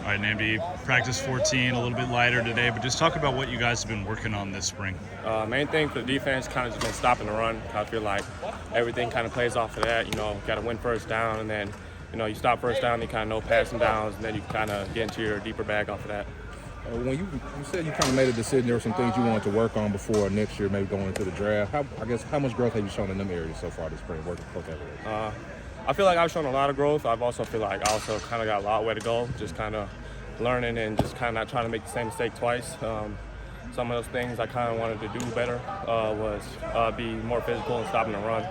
All right, Namdi, practice 14, a little bit lighter today, but just talk about what you guys have been working on this spring. Main thing for the defense kind of just been stopping the run. I feel like everything kind of plays off of that. Got to win first down, and then, you stop first down, you kind of know passing downs, and then you kind of get into your deeper bag off of that. When you said you kind of made a decision, there were some things you wanted to work on before next year, maybe going into the draft. How much growth have you shown in them areas so far this spring, working with Coach Evans? I feel like I've shown a lot of growth. I've also feel like I also kind of got a lot way to go, just kind of learning and just kind of not trying to make the same mistake twice. Some of those things I kind of wanted to do better was be more physical and stopping the run.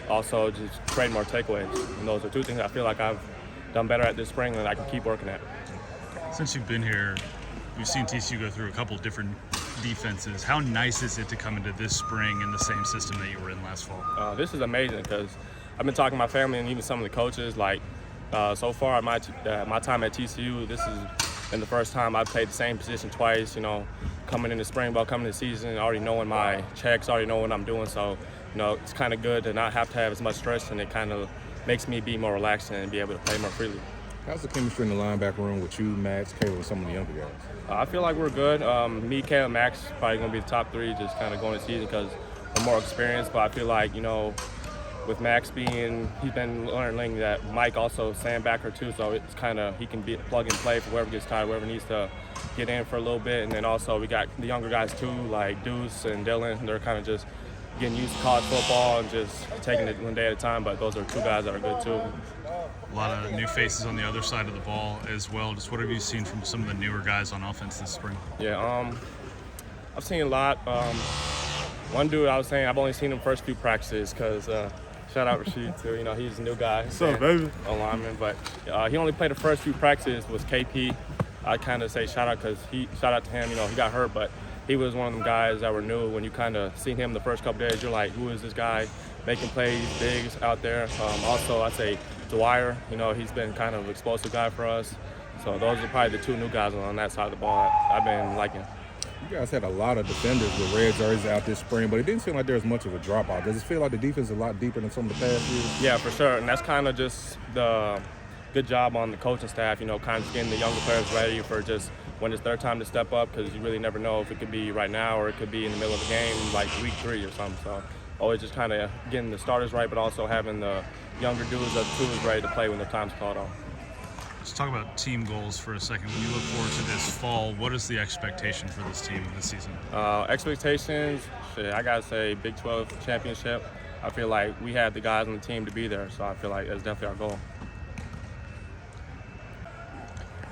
Also, just creating more takeaways. And those are two things I feel like I've done better at this spring and I can keep working at. Since you've been here, we've seen TCU go through a couple different defenses. How nice is it to come into this spring in the same system that you were in last fall? This is amazing because I've been talking to my family and even some of the coaches. So far, my time at TCU, this has been the first time I've played the same position twice. Coming into spring ball, coming into the season, already knowing my checks, already know what I'm doing. So, it's kind of good to not have to have as much stress, and it kind of makes me be more relaxed and be able to play more freely. How's the chemistry in the linebacker room with you, Max, Caleb, and some of the younger guys? I feel like we're good. Me, Caleb, and Max probably going to be the top three just kind of going into the season because we're more experienced. But I feel like, with Max he's been learning that Mike also sandbacker too, so it's kind of he can be plug and play for whoever gets tired, whoever needs to get in for a little bit. And then also we got the younger guys too, like Deuce and Dylan. They're kind of just getting used to college football and just taking it one day at a time, but those are two guys that are good too. A lot of new faces on the other side of the ball as well. Just what have you seen from some of the newer guys on offense this spring? Yeah, I've seen a lot. One dude I was saying I've only seen him first few practices because shout out Rashid too. He's a new guy. What's up, baby? A lineman, but he only played the first few practices was KP. I kind of say shout out to him. He got hurt, but he was one of them guys that were new. When you kind of see him the first couple days, you're like, who is this guy making plays, bigs out there? Also, I'd say Dwyer. He's been kind of an explosive guy for us. So those are probably the two new guys on that side of the ball I've been liking. You guys had a lot of defenders with red jerseys out this spring, but it didn't seem like there was much of a dropout. Does it feel like the defense is a lot deeper than some of the past years? Yeah, for sure. And that's kind of just the good job on the coaching staff, kind of getting the younger players ready for just when it's their time to step up, because you really never know if it could be right now or it could be in the middle of the game, like week 3 or something. So always just kind of getting the starters right, but also having the younger dudes up too is ready to play when the time's called on. Let's talk about team goals for a second. When you look forward to this fall, what is the expectation for this team this season? Expectations, I got to say Big 12 championship. I feel like we had the guys on the team to be there, so I feel like that's definitely our goal.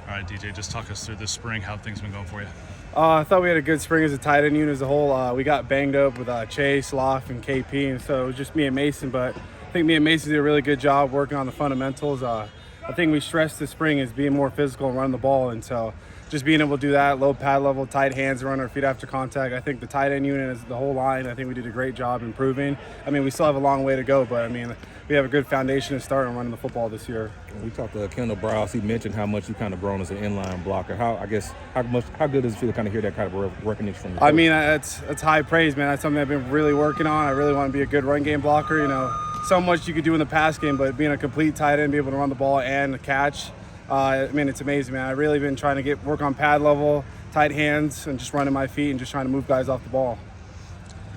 All right, DJ, just talk us through this spring, how things been going for you. I thought we had a good spring as a tight end unit as a whole. We got banged up with Chase, Loft, and KP, and so it was just me and Mason, but I think me and Mason did a really good job working on the fundamentals. I think we stressed this spring is being more physical and running the ball, and so just being able to do that, low pad level, tight hands, run our feet after contact. I think the tight end unit is the whole line. I think we did a great job improving. We still have a long way to go, but we have a good foundation to start on running the football this year. We talked to Kendall Browse. He mentioned how much you kind of grown as an inline blocker. How good does it feel to kind of hear that kind of recognition from you? That's high praise, man. That's something I've been really working on. I really want to be a good run game blocker. So much you could do in the pass game, but being a complete tight end, be able to run the ball and catch, it's amazing, man. I've really been trying to work on pad level, tight hands, and just running my feet and just trying to move guys off the ball.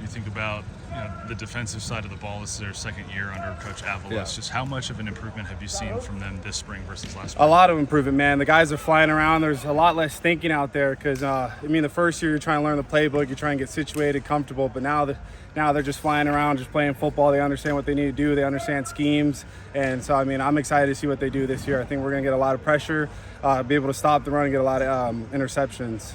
You think about the defensive side of the ball. This is their second year under Coach Avalos. Yeah. Just how much of an improvement have you seen from them this spring versus last spring? A lot of improvement, man. The guys are flying around. There's a lot less thinking out there because, the first year you're trying to learn the playbook, you're trying to get situated, comfortable, but now they're just flying around, just playing football. They understand what they need to do. They understand schemes. And so, I'm excited to see what they do this year. I think we're going to get a lot of pressure, be able to stop the run and get a lot of interceptions.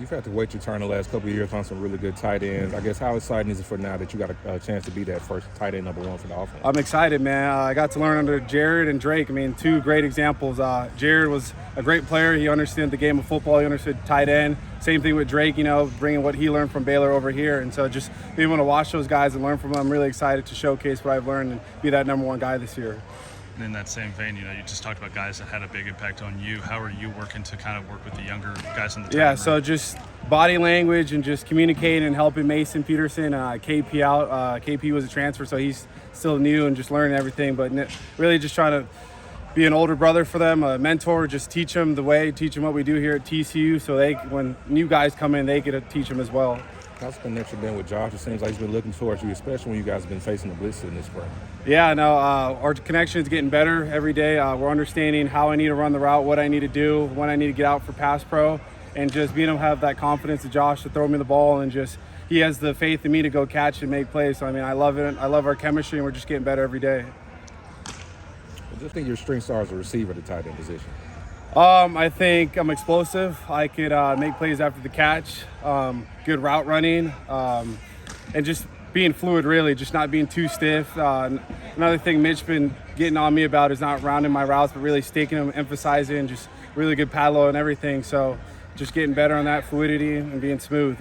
You've had to wait your turn the last couple of years on some really good tight ends. I guess how exciting is it for now that you got a chance to be that first tight end number 1 for the offense? I'm excited, man. I got to learn under Jared and Drake. Two great examples. Jared was a great player. He understood the game of football. He understood tight end. Same thing with Drake, bringing what he learned from Baylor over here. And so just being able to watch those guys and learn from them, I'm really excited to showcase what I've learned and be that number 1 guy this year. And in that same vein, you just talked about guys that had a big impact on you. How are you working to kind of work with the younger guys in the team? Yeah, so just body language and just communicating and helping Mason Peterson, KP out. KP was a transfer, so he's still new and just learning everything. But really just trying to be an older brother for them, a mentor, just teach them the way, teach them what we do here at TCU, so when new guys come in, they get to teach them as well. How's the connection been with Josh? It seems like he's been looking towards you, especially when you guys have been facing the blitz in this spring. Yeah, no, our connection is getting better every day. We're understanding how I need to run the route, what I need to do, when I need to get out for pass pro, and just being able to have that confidence of Josh to throw me the ball, and just he has the faith in me to go catch and make plays. So, I mean, I love it. I love our chemistry, and we're just getting better every day. I just think your strengths are as a receiver at the tight end position. I think I'm explosive. I could make plays after the catch, good route running, and just being fluid, really, just not being too stiff. Another thing Mitch been getting on me about is not rounding my routes, but really staking them, emphasizing just really good pad load and everything. So just getting better on that fluidity and being smooth.